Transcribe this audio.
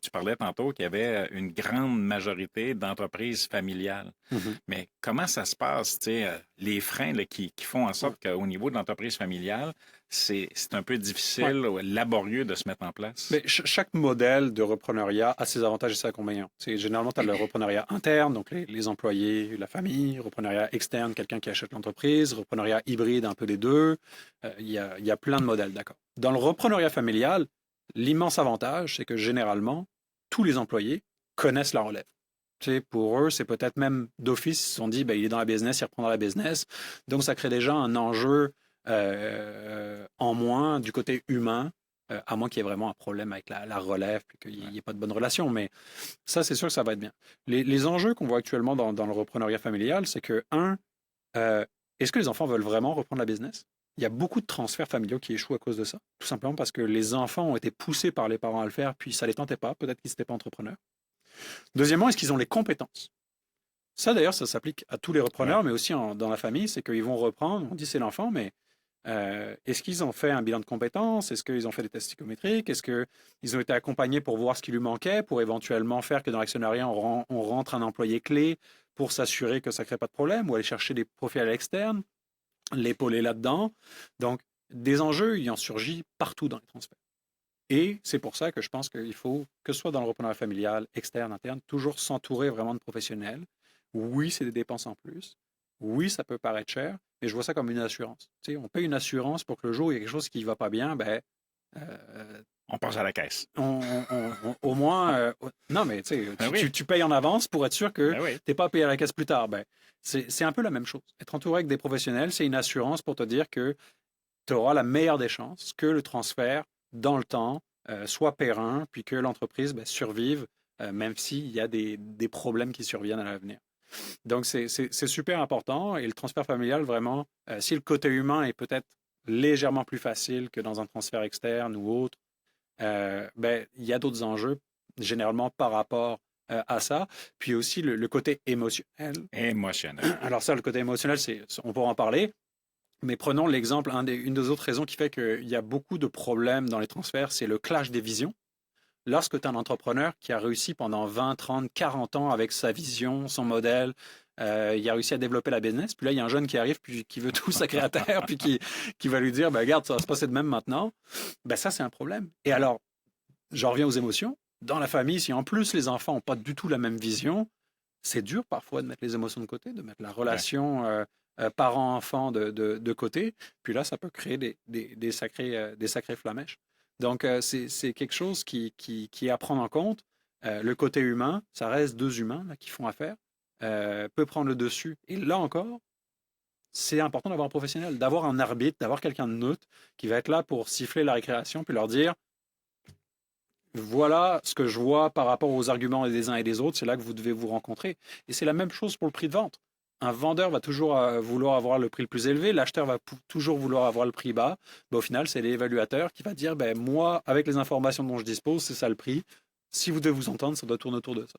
tu parlais tantôt qu'il y avait une grande majorité d'entreprises familiales. Mhm. Mais comment ça se passe, tu sais, les freins là, qui font en Ouais. sorte qu'au niveau de l'entreprise familiale, c'est un peu Ouais. difficile ou laborieux de se mettre en Mais place? chaque modèle de repreneuriat a ses avantages et ses inconvénients. Généralement, tu as le repreneuriat interne, donc les employés, la famille, repreneuriat externe, quelqu'un qui achète l'entreprise, repreneuriat hybride, un peu des deux. Il y a plein de modèles, d'accord. Dans le repreneuriat familial, l'immense avantage, c'est que généralement, tous les employés connaissent la relève. Tu sais, pour eux, c'est peut-être même d'office, ils se sont dit, ben, il est dans la business, il reprendra la business. Donc, ça crée déjà un enjeu en moins du côté humain, à moins qu'il y ait vraiment un problème avec la relève, puis qu'il Ouais. n'y ait pas de bonne relation. Mais ça, c'est sûr que ça va être bien. Les enjeux qu'on voit actuellement dans le repreneuriat familial, c'est que, euh, est-ce que les enfants veulent vraiment reprendre la business? Il y a beaucoup de transferts familiaux qui échouent à cause de ça, tout simplement parce que les enfants ont été poussés par les parents à le faire, puis ça ne les tentait pas, peut-être qu'ils n'étaient pas entrepreneurs. Deuxièmement, est-ce qu'ils ont les compétences? Ça, d'ailleurs, ça s'applique à tous les Ouais. repreneurs, mais aussi dans la famille, c'est qu'ils vont reprendre, on dit c'est l'enfant, mais est-ce qu'ils ont fait un bilan de compétences? Est-ce qu'ils ont fait des tests psychométriques? Est-ce qu'ils ont été accompagnés pour voir ce qui lui manquait, pour éventuellement faire que dans l'actionnariat, on rentre un employé clé pour s'assurer que ça ne crée pas de problème, ou aller chercher des profils à l'externe, l'épauler là-dedans? Donc, des enjeux, il en surgit partout dans les transferts. Et c'est pour ça que je pense qu'il faut, que ce soit dans le repreneur familial, externe, interne, toujours s'entourer vraiment de professionnels. Oui, c'est des dépenses en plus. Oui, ça peut paraître cher, mais je vois ça comme une assurance. Tu sais, on paye une assurance pour que le jour où il y a quelque chose qui ne va pas bien, ben, euh, On passe à la caisse. au moins, non, mais tu sais, Ben tu, oui, tu, tu payes en avance pour être sûr que ben oui. tu n'es pas payé à la caisse plus tard. Ben, c'est un peu la même chose. Être entouré avec des professionnels, c'est une assurance pour te dire que tu auras la meilleure des chances que le transfert, dans le temps, soit périn, puis que l'entreprise ben, survive, même s'il y a des problèmes qui surviennent à l'avenir. Donc, c'est super important. Et le transfert familial, vraiment, si le côté humain est peut-être légèrement plus facile que dans un transfert externe ou autre, ben, il y a d'autres enjeux, généralement par rapport à ça. Puis aussi le côté émotionnel. Émotionnel. Alors ça, le côté émotionnel, on pourra en parler. Mais prenons l'exemple, une des autres raisons qui fait qu'il y a beaucoup de problèmes dans les transferts, c'est le clash des visions. Lorsque tu es un entrepreneur qui a réussi pendant 20, 30, 40 ans avec sa vision, son modèle, il a réussi à développer la business, puis là, il y a un jeune qui arrive, puis qui veut tout sacrer à terre, puis qui va lui dire, ben, regarde, ça va se passer de même maintenant, ben, ça, c'est un problème. Et Ouais, alors, j'en reviens aux émotions. Dans la famille, si en plus les enfants n'ont pas du tout la même vision, c'est dur parfois de mettre les émotions de côté, de mettre la ouais. relation parent-enfant de côté. Puis là, ça peut créer des sacrés flamèches. Donc, c'est quelque chose qui est à prendre en compte. Le côté humain, ça reste deux humains là, qui font affaire, peut prendre le dessus. Et là encore, c'est important d'avoir un professionnel, d'avoir un arbitre, d'avoir quelqu'un de neutre qui va être là pour siffler la récréation, puis leur dire, voilà ce que je vois par rapport aux arguments des uns et des autres, c'est là que vous devez vous rencontrer. Et c'est la même chose pour le prix de vente. Un vendeur va toujours vouloir avoir le prix le plus élevé, l'acheteur va toujours vouloir avoir le prix bas. Ben, au final, c'est l'évaluateur qui va dire, ben, moi, avec les informations dont je dispose, c'est ça le prix. Si vous devez vous entendre, ça doit tourner autour de ça.